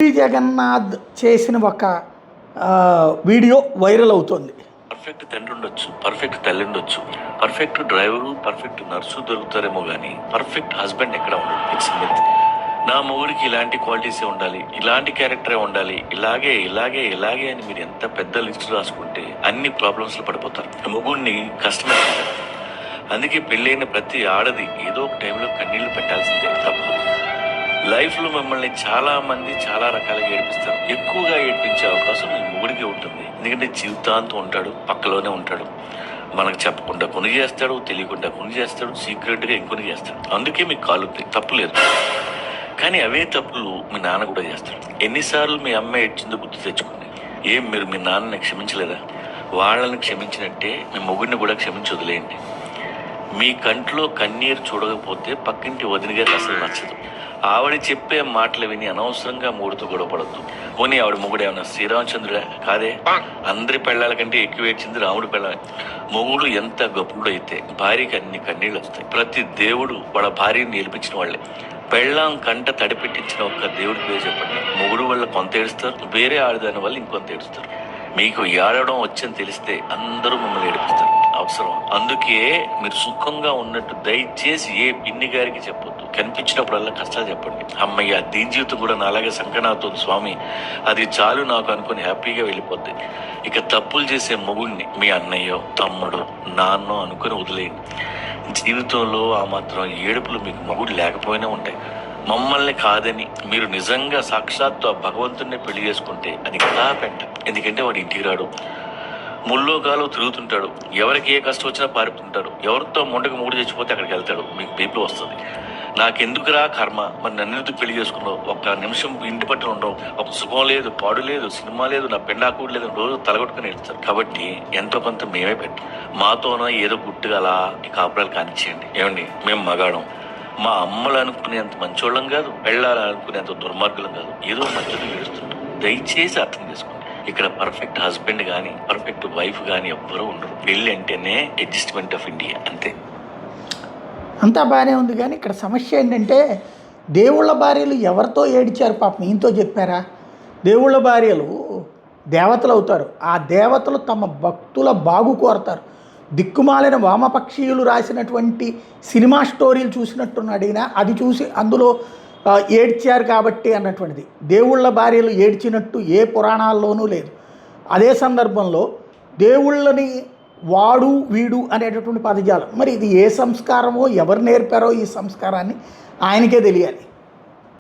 పూరి జగన్నాథ్ చేసిన ఒక video viral అవుతుంది. పర్ఫెక్ట్ తండ్రి ఉండొచ్చు, పర్ఫెక్ట్ తల్లి ఉండొచ్చు, పర్ఫెక్ట్ డ్రైవరు, పర్ఫెక్ట్ నర్సు దొరుకుతారేమో కానీ పర్ఫెక్ట్ హస్బెండ్ ఎక్కడ ఉండదు. It's myth. నా మొగుడికి ఇలాంటి క్వాలిటీసే ఉండాలి, ఇలాంటి క్యారెక్టరే ఉండాలి, ఇలాగే ఇలాగే ఇలాగే అని మీరు ఎంత పెద్ద లిస్ట్ రాసుకుంటే అన్ని ప్రాబ్లమ్స్లో పడిపోతారు. మొగుడిని కష్టమే. అందుకే పెళ్ళైన ప్రతి ఆడది ఏదో ఒక టైంలో కన్నీళ్లు పెట్టాల్సిందే, తప్పు. లైఫ్లో మిమ్మల్ని చాలా మంది చాలా రకాలుగా ఏడిపిస్తారు. ఎక్కువగా ఏడిపించే అవకాశం మీ మొగుడికి ఉంటుంది. ఎందుకంటే జీవితాంతం ఉంటాడు, పక్కలోనే ఉంటాడు, మనకు చెప్పకుండా కొని చేస్తాడు, తెలియకుండా కొని చేస్తాడు, సీక్రెట్గా ఇంకొని చేస్తాడు. అందుకే మీకు కాలుతాయి, తప్పులేదు. కానీ అవే తప్పులు మీ నాన్న కూడా చేస్తాడు. ఎన్నిసార్లు మీ అమ్మ ఏడ్చిందో గుర్తు తెచ్చుకోండి. మీరు మీ నాన్నని క్షమించలేదా? వాళ్ళని క్షమించినట్టే మీ మొగుడిని కూడా క్షమించి వదిలేయండి. మీ కంట్లో కన్నీరు చూడకపోతే పక్కింటి వదిన గారికి అసలు నచ్చదు. ఆవిడ చెప్పే మాటలు విని అనవసరంగా మూడుతో గొడవపడద్దు. పోనీ ఆవిడ మొగుడు ఏమన్నా శ్రీరామచంద్రుడా? కాదే. అందరి పెళ్ళాల కంటే ఎక్కువ ఏడ్చింది రాముడు పెళ్ళాలి. మొగుడు ఎంత గొప్పడు అయితే భార్యకి అన్ని కన్నీళ్ళు వస్తాయి. ప్రతి దేవుడు వాళ్ళ భార్యని నిలిపించిన వాళ్ళే. పెళ్ళాం కంట తడిపెట్టించిన ఒక్క దేవుడి పేరు చెప్పండి. మొగుడు వల్ల కొంత ఏడుస్తారు, వేరే ఆడదాని వల్ల ఇంకొంత ఏడుస్తారు. మీకు ఏడవడం వచ్చని తెలిస్తే అందరూ మిమ్మల్ని ఏడిపిస్తారు. అవసరం. అందుకే మీరు సుఖంగా ఉన్నట్టు దయచేసి ఏ పిన్ని గారికి చెప్పొద్దు. కనిపించినప్పుడల్లా కష్టాలు చెప్పండి. అమ్మయ్య, దీని జీవితం కూడా నాలాగే సంకనాథుంది స్వామి, అది చాలు నాకు అనుకుని హ్యాపీగా వెళ్ళిపోద్ది. ఇక తప్పులు చేసే మొగుడిని మీ అన్నయ్యో, తమ్ముడు, నాన్నో అనుకుని వదిలేయండి. జీవితంలో ఆ మాత్రం ఏడుపులు మీకు మొగుడు లేకపోయినా ఉంటాయి. మమ్మల్ని కాదని మీరు నిజంగా సాక్షాత్తు ఆ భగవంతుడిని పెళ్లి చేసుకుంటే అది కదా పెంట. ఎందుకంటే వాడు ఇంటికి రాడు, ముల్లోకాలు తిరుగుతుంటాడు, ఎవరికి ఏ కష్టం వచ్చినా పారిపోతుంటాడు, ఎవరితో మొండకు మూడు చచ్చిపోతే అక్కడికి వెళ్తాడు. మీకు బీపీ వస్తుంది. నాకెందుకురా కర్మ, మరి నన్ను పెళ్లి చేసుకున్నావు, ఒక్క నిమిషం ఇంటి పట్టున ఉండవు, ఒక సుఖం లేదు, పాడు లేదు, సినిమా లేదు, నా పెండాకుడు లేదు, రోజు తలగొట్టుకుని వెళ్తారు. కాబట్టి ఎంతో కొంత మేమే పెట్టు. మాతోనో ఏదో గుట్టుగా అలా ఈ కాపురాలు కానిచ్చేయండి. ఏమండి, మేము మగాడం, మా అమ్మలు అనుకునేంత మంచోళ్ళం కాదు, పెళ్ళాలి అనుకునేంత దుర్మార్గులం కాదు, ఏదో మధ్యలో ఏడుస్తుంటాం. దయచేసి అర్థం చేసుకోండి. ఇక్కడ పర్ఫెక్ట్ హస్బెండ్ కానీ పర్ఫెక్ట్ వైఫ్ కానీ ఎవ్వరూ ఉండరు. పెళ్ళి అంటేనే అడ్జస్ట్మెంట్ ఆఫ్ ఇండియా, అంతే. అంతా బాగానే ఉంది, కానీ ఇక్కడ సమస్య ఏంటంటే దేవుళ్ళ భార్యలు ఎవరితో ఏడిచారు పాపం, ఈయనతో చెప్పారా? దేవుళ్ళ భార్యలు దేవతలు అవుతారు. ఆ దేవతలు తమ భక్తుల బాగు కోరతారు. దిక్కుమాలిన వామపక్షీయులు రాసినటువంటి సినిమా స్టోరీలు చూసినట్టున్నాడు ఈయన. అది చూసి అందులో ఏడ్చారు కాబట్టి అన్నటువంటిది. దేవుళ్ళ భార్యలు ఏడ్చినట్టు ఏ పురాణాల్లోనూ లేదు. అదే సందర్భంలో దేవుళ్ళని వాడు వీడు అనేటటువంటి పదజాలం, మరి ఇది ఏ సంస్కారమో ఎవరు నేర్పారో ఈ సంస్కారాన్ని ఆయనకే తెలియాలి.